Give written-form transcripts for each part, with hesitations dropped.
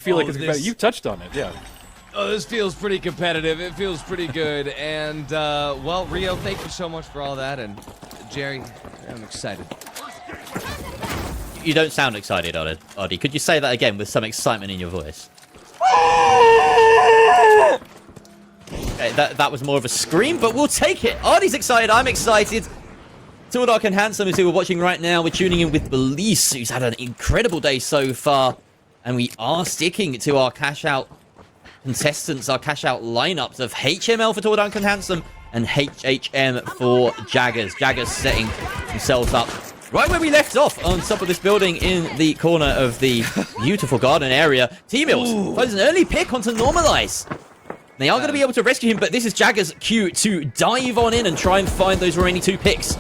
feel like it's competitive? You touched on it, yeah. Oh, this feels pretty competitive. It feels pretty good. And, well, Rio, thank you so much for all that. And, Jerry, I'm excited. You don't sound excited, Artie. Could you say that again with some excitement in your voice? Okay, that was more of a scream, but we'll take it. Artie's excited. I'm excited. Tall, Dark, and Handsome is who we're watching right now. We're tuning in with Belize, who's had an incredible day so far. And we are sticking to our cash-out contestants, our cash-out lineups of HML for Tall, Dark, and Handsome and HHM for Jaggers. Jaggers setting themselves up right where we left off on top of this building in the corner of the beautiful garden area. T-Mills finds an early pick onto Normalize. They are going to be able to rescue him, but this is Jaggers' cue to dive on in and try and find those remaining 2 picks.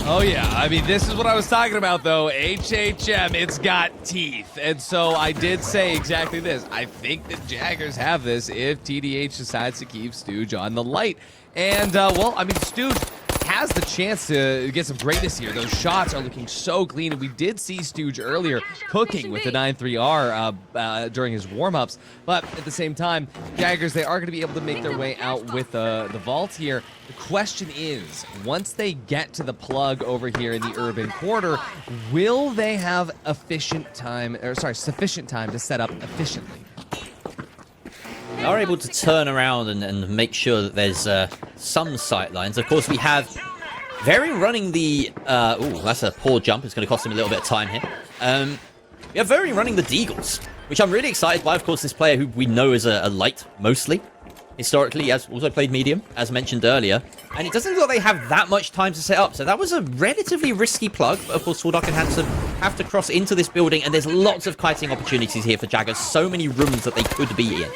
Oh, yeah. I mean, this is what I was talking about, though. HHM, it's got teeth. And so I did say exactly this. I think that Jaggers have this if TDH decides to keep Stooge on the light. And, well, I mean, Stooge has the chance to get some greatness here. Those shots are looking so clean, and we did see Stooge earlier cooking with the 9-3R during his warm-ups, but at the same time, Jaggers, they are going to be able to make their way out with the vault here. The question is, once they get to the plug over here in the urban quarter, will they have sufficient time to set up efficiently? They are able to turn around and make sure that there's some sight lines. Of course, we have Varian running the... that's a poor jump. It's going to cost him a little bit of time here. We have Varian running the Deagles, which I'm really excited by. Of course, this player who we know is a light, mostly. Historically, he has also played medium, as mentioned earlier. And it doesn't look like they have that much time to set up. So that was a relatively risky plug. But of course, Tall, Dark, and Handsome have to cross into this building. And there's lots of kiting opportunities here for Jaggers. So many rooms that they could be in.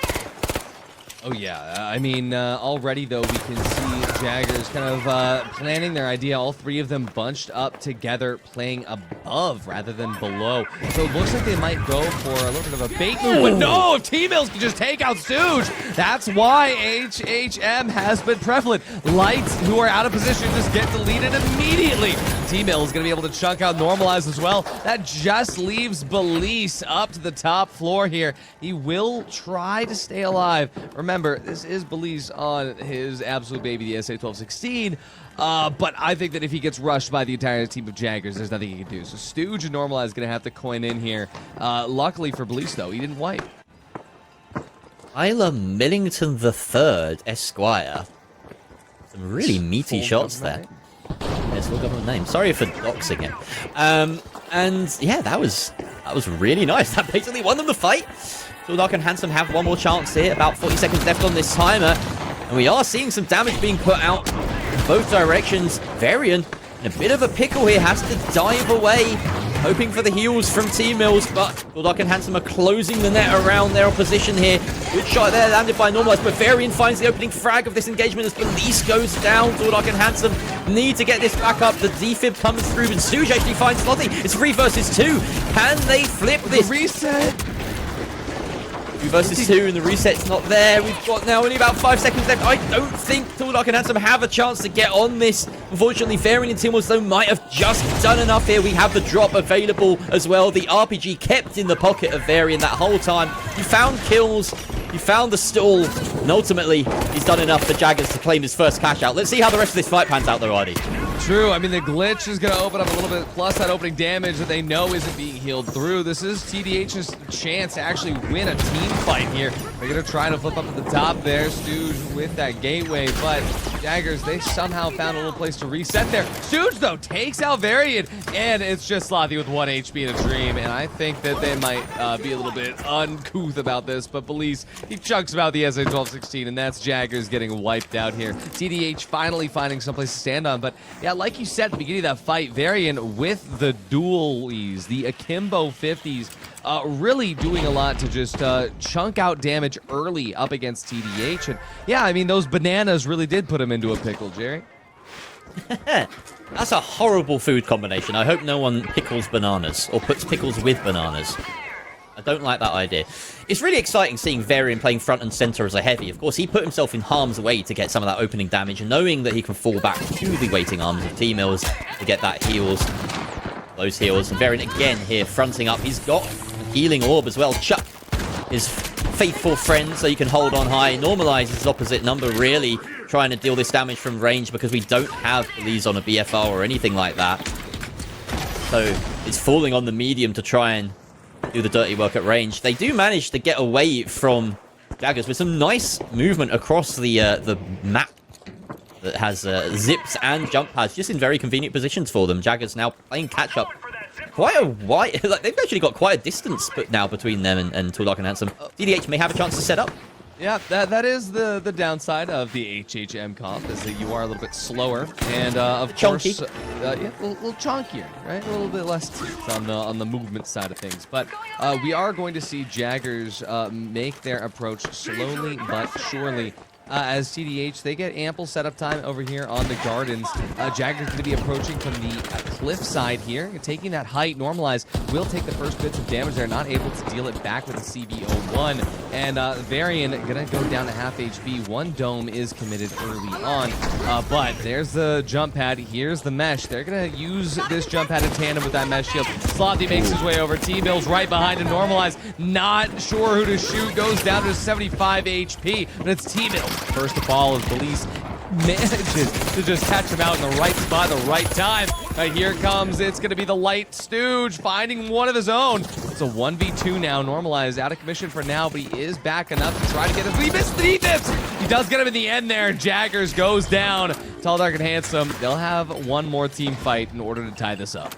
Oh, yeah. I mean, already, though, we can see Jaggers kind of planning their idea. All 3 of them bunched up together, playing above rather than below. So it looks like they might go for a little bit of a bait move. But no, T-Mills can just take out Stooge. That's why HHM has been prevalent. Lights, who are out of position, just get deleted immediately. T-Mills is going to be able to chunk out Normalize as well. That just leaves Belize up to the top floor here. He will try to stay alive. Remember, this is Belize on his absolute baby, the SA-1216. But I think that if he gets rushed by the entire team of Jaggers, there's nothing he can do. So Stooge and Normalize is going to have to coin in here. Luckily for Belize, though, he didn't wipe. Tyler Millington III, Esquire. Some really meaty shots there. Yes, full government name. Sorry for doxing him. And yeah, that was really nice. That basically won them the fight. Tall, Dark, and Handsome have one more chance here. About 40 seconds left on this timer. And we are seeing some damage being put out in both directions. Varian in a bit of a pickle here. Has to dive away. Hoping for the heals from T-Mills. But Tall, Dark, and Handsome are closing the net around their opposition here. Good shot there, landed by Normalize. But Varian finds the opening frag of this engagement as Belize goes down. Tall, Dark, and Handsome need to get this back up. The defib comes through. And Stooge actually finds Slotty. It's 3 versus 2. Can they flip this? The reset. 2 versus 2, and the reset's not there. We've got now only about 5 seconds left. I don't think Tall, Dark, and Handsome have a chance to get on this. Unfortunately, Varian and T-Mills, though, might have just done enough here. We have the drop available as well. The RPG kept in the pocket of Varian that whole time. He found kills. He found the stall. And ultimately, he's done enough for Jaggers to claim his first cash out. Let's see how the rest of this fight pans out, though, Artie. True. I mean, the glitch is going to open up a little bit, plus that opening damage that they know isn't being healed through. This is TDH's chance to actually win a team fight here. They're going to try to flip up at the top there. Stooge with that gateway, but Jaggers, they somehow found a little place to reset there. Stooge, though, takes out Varian, and it's just Slothy with 1 HP in a dream, and I think that they might be a little bit uncouth about this, but Belize, he chunks about the SA-1216, and that's Jaggers getting wiped out here. TDH finally finding someplace to stand on, but yeah, like you said at the beginning of that fight, Varian with the dualies, the Akimbo 50s, really doing a lot to just chunk out damage early up against TDH. And yeah, I mean, those bananas really did put him into a pickle, Jerry. That's a horrible food combination. I hope no one pickles bananas or puts pickles with bananas. I don't like that idea. It's really exciting seeing Varian playing front and center as a heavy. Of course, he put himself in harm's way to get some of that opening damage, and knowing that he can fall back to the waiting arms of T-Mills to get that heals. Those heals. And Varian again here fronting up. He's got a healing orb as well. Chuck his faithful friend so you can hold on high. Normalize his opposite number, really trying to deal this damage from range because we don't have these on a BFR or anything like that. So it's falling on the medium to try and do the dirty work at range. They do manage to get away from Jaggers with some nice movement across the map that has zips and jump pads just in very convenient positions for them. Jaggers now playing catch-up. Quite a wide... like, they've actually got quite a distance now between them and Tall Dark and Handsome. TDH may have a chance to set up. Yeah, that is the downside of the HHM comp, is that you are a little bit slower and of Chunky. course, yeah, a little chunkier, right? A little bit less teeth on the movement side of things. But we are going to see Jaggers make their approach slowly but surely. As TDH, they get ample setup time over here on the gardens. Jaggers going to be approaching from the cliff side here, taking that height. Normalize will take the first bits of damage. They're not able to deal it back with the CB01. And Varian going to go down to half HP. One dome is committed early on. But there's the jump pad. Here's the mesh. They're going to use this jump pad in tandem with that mesh shield. Slothy makes his way over. T-Bill's right behind him. Normalize, not sure who to shoot. Goes down to 75 HP. But it's T-Bill. First of all, as Police manages to just catch him out in the right spot at the right time. Here comes, it's going to be the Light Stooge finding one of his own. It's a 1v2 now. Normalized, out of commission for now, but he is back enough to try to get him. He missed the dips. He does get him in the end there. Jaggers goes down. Tall, Dark, and Handsome. They'll have one more team fight in order to tie this up.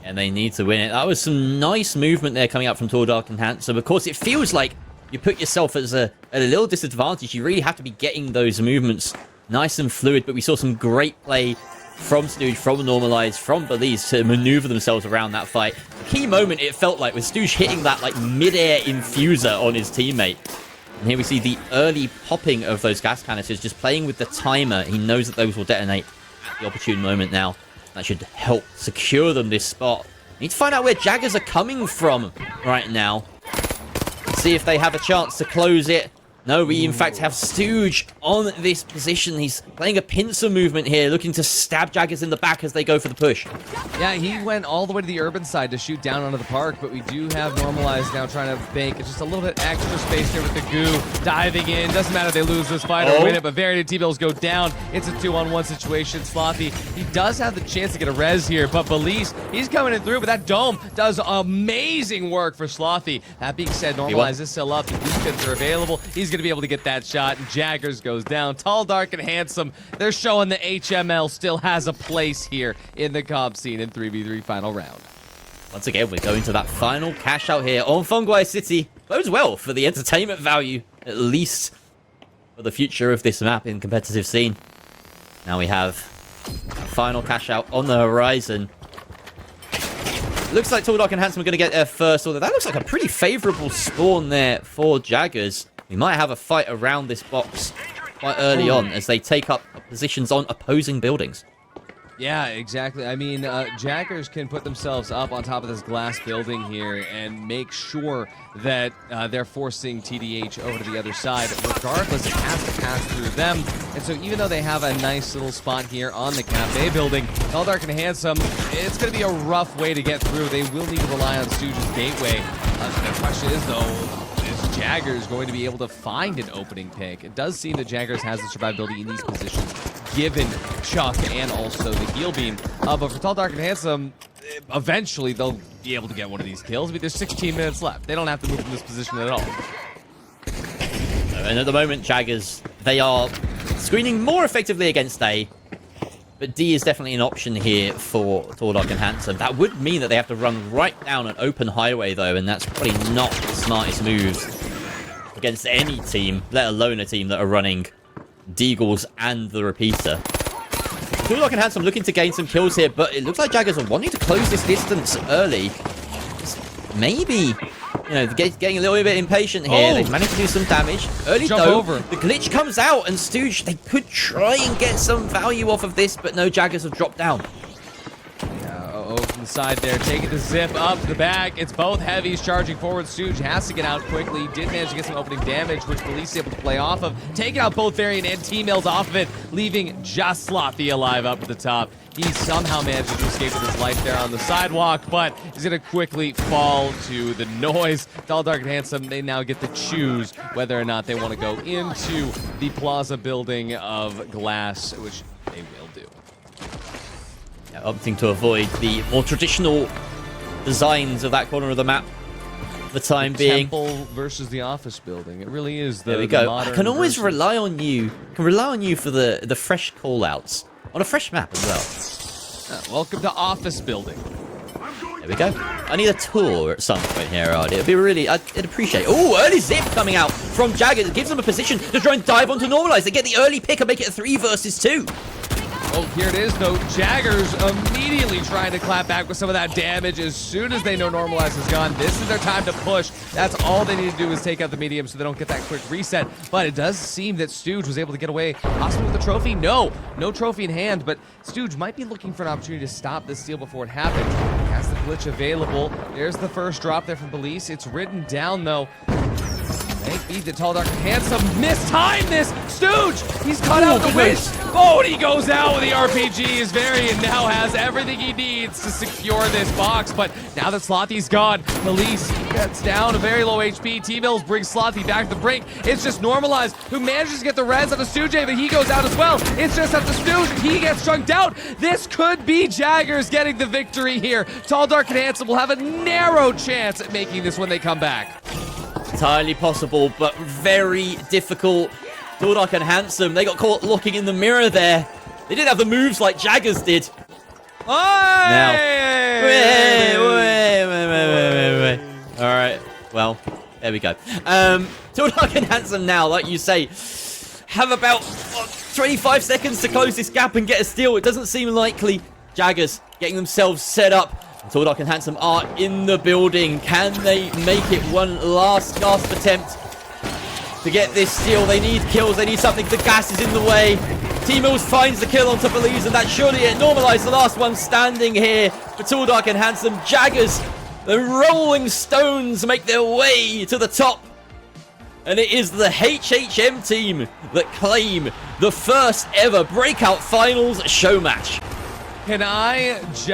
And they need to win it. That was some nice movement there coming up from Tall, Dark, and Handsome. Of course, it feels like you put yourself as at a little disadvantage. You really have to be getting those movements nice and fluid, but we saw some great play from Stooge, from Normalize, from Belize to maneuver themselves around that fight. The key moment, it felt like, was Stooge hitting that like mid-air infuser on his teammate. And here we see the early popping of those gas canisters, just playing with the timer. He knows that those will detonate at the opportune moment now. That should help secure them this spot. Need to find out where Jaggers are coming from right now. See if they have a chance to close it. No, we in fact have Stooge on this position. He's playing a pincer movement here, looking to stab Jaggers in the back as they go for the push. Yeah, he went all the way to the urban side to shoot down onto the park, but we do have Normalized now trying to bank just a little bit extra space here with the goo. Diving in. Doesn't matter if they lose this fight or win it, but Varian and T-Bills go down. It's a 2-on-1 situation. Slothy, he does have the chance to get a res here, but Belize, he's coming in through, but that dome does amazing work for Slothy. That being said, Normalize is still up. The defense are available. He's going to be able to get that shot, and Jaggers goes down. Tall, Dark, and Handsome. They're showing the HML still has a place here in the comp scene in 3v3 final round. Once again, we're going to that final cash out here on Fangwai City. Bodes well for the entertainment value, at least for the future of this map in competitive scene. Now we have a final cash out on the horizon. Looks like Tall, Dark, and Handsome are going to get there first, although that looks like a pretty favorable spawn there for Jaggers. We might have a fight around this box quite early on as they take up positions on opposing buildings. Yeah, exactly. I mean, Jaggers can put themselves up on top of this glass building here and make sure that they're forcing TDH over to the other side. Regardless, it has to pass through them. And so even though they have a nice little spot here on the cafe building, Tall, Dark, and Handsome, it's going to be a rough way to get through. They will need to rely on Stooge's gateway. The question is, though, is Jaggers going to be able to find an opening pick? It does seem that Jaggers has the survivability in these positions, given Chuck and also the heal beam. But for Tall, Dark, and Handsome, eventually they'll be able to get one of these kills. I mean, there's 16 minutes left. They don't have to move from this position at all. And at the moment, Jaggers, they are screening more effectively against A. But D is definitely an option here for Tall, Dark, and Handsome. That would mean that they have to run right down an open highway, though, and that's probably not the smartest moves against any team, let alone a team that are running Deagles and the repeater. Tall, Dark, and Handsome looking to gain some kills here, but it looks like Jaggers are wanting to close this distance early. Maybe, you know, getting a little bit impatient here. They've managed to do some damage. Early though, the glitch comes out, and Stooge, they could try and get some value off of this, but no, Jaggers have dropped down. Yeah, inside there, taking the zip up the back. It's both heavies charging forward. Stooge has to get out quickly. Did manage to get some opening damage, which Police is able to play off of. Taking out both Varian and T-Mails off of it, leaving just Slothy alive up at the top. He somehow manages to escape with his life there on the sidewalk, but he's going to quickly fall to the noise. Tall, Dark, and Handsome, they now get to choose whether or not they want to go into the plaza building of glass, which they will do. Yeah, opting to avoid the more traditional designs of that corner of the map for the time being. Temple versus the office building. It really is the There we go. the I modern can always versus... rely on you. Can rely on you for the fresh call-outs on a fresh map as well. Welcome to office building. There we go. I need a tour at some point here, Ardy. It'd be really, I'd appreciate it. Oh, early zip coming out from Jaggers. It gives them a position to try and dive onto Normalize. They get the early pick and make it a 3 versus 2. Oh, here it is, though. Jaggers immediately trying to clap back with some of that damage. As soon as they know Normalize is gone, this is their time to push. That's all they need to do is take out the medium so they don't get that quick reset. But it does seem that Stooge was able to get away possibly with the trophy. No trophy in hand, but Stooge might be looking for an opportunity to stop this steal before it happens. He has the glitch available. There's the first drop there from Police. It's written down, though. Make beat the Tall, Dark, and Handsome. Mistimed this! Stooge! He's cut out the wish! Oh, and he goes out with the RPG. As Varian now has everything he needs to secure this box. But now that Slothy's gone, Police gets down to very low HP. T-Mills brings Slothy back to the brink. It's just Normalized, who manages to get the res on the Stooge, but he goes out as well. It's just up to Stooge, and he gets chunked out. This could be Jaggers getting the victory here. Tall, Dark, and Handsome will have a narrow chance at making this when they come back. Entirely possible, but very difficult. Tall, Dark, and Handsome, they got caught looking in the mirror there. They didn't have the moves like Jaggers did. Now. Wait. All right. Well, there we go. Tall, Dark, and Handsome now, like you say, have about 25 seconds to close this gap and get a steal. It doesn't seem likely. Jaggers getting themselves set up. Tall, Dark, and Handsome are in the building. Can they make it one last gasp attempt to get this steal? They need kills. They need something. The gas is in the way. T-Mills finds the kill onto Belize, and that's surely it. Normalize, the last one standing here for Tall, Dark, and Handsome. Jaggers, the Rolling Stones, make their way to the top. And it is the HHM team that claim the first ever Breakout Finals show match. Can I just